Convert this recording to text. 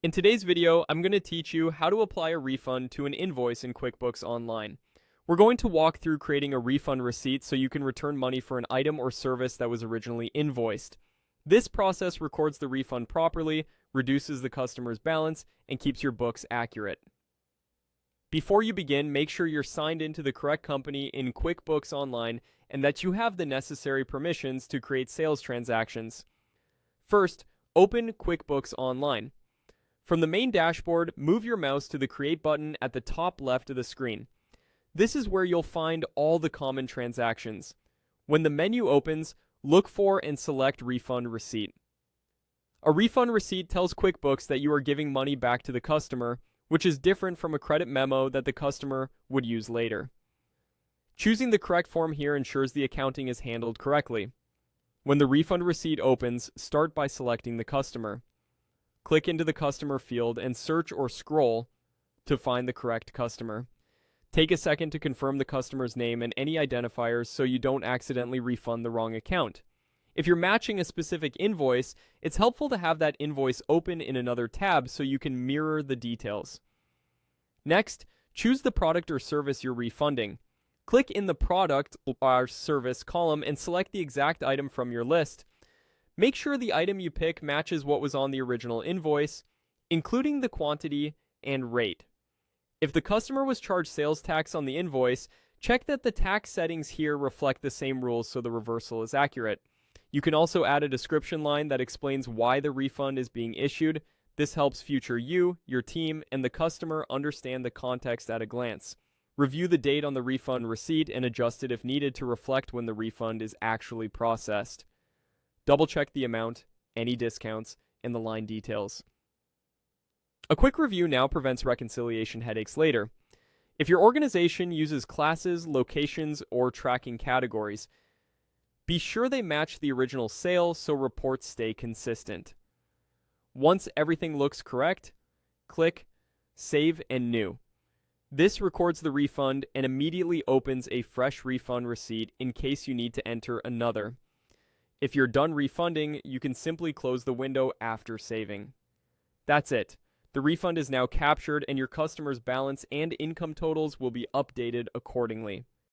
In today's video, I'm going to teach you how to apply a refund to an invoice in QuickBooks Online. We're going to walk through creating a refund receipt so you can return money for an item or service that was originally invoiced. This process records the refund properly, reduces the customer's balance, and keeps your books accurate. Before you begin, make sure you're signed into the correct company in QuickBooks Online and that you have the necessary permissions to create sales transactions. First, open QuickBooks Online. From the main dashboard, move your mouse to the Create button at the top left of the screen. This is where you'll find all the common transactions. When the menu opens, look for and select Refund Receipt. A refund receipt tells QuickBooks that you are giving money back to the customer, which is different from a credit memo that the customer would use later. Choosing the correct form here ensures the accounting is handled correctly. When the refund receipt opens, start by selecting the customer. Click into the customer field and search or scroll to find the correct customer. Take a second to confirm the customer's name and any identifiers so you don't accidentally refund the wrong account. If you're matching a specific invoice, it's helpful to have that invoice open in another tab so you can mirror the details. Next, choose the product or service you're refunding. Click in the product or service column and select the exact item from your list. Make sure the item you pick matches what was on the original invoice, including the quantity and rate. If the customer was charged sales tax on the invoice, check that the tax settings here reflect the same rules so the reversal is accurate. You can also add a description line that explains why the refund is being issued. This helps future you, your team, and the customer understand the context at a glance. Review the date on the refund receipt and adjust it if needed to reflect when the refund is actually processed. Double-check the amount, any discounts, and the line details. A quick review now prevents reconciliation headaches later. If your organization uses classes, locations, or tracking categories, be sure they match the original sale so reports stay consistent. Once everything looks correct, click Save and New. This records the refund and immediately opens a fresh refund receipt in case you need to enter another. If you're done refunding, you can simply close the window after saving. That's it. The refund is now captured and your customer's balance and income totals will be updated accordingly.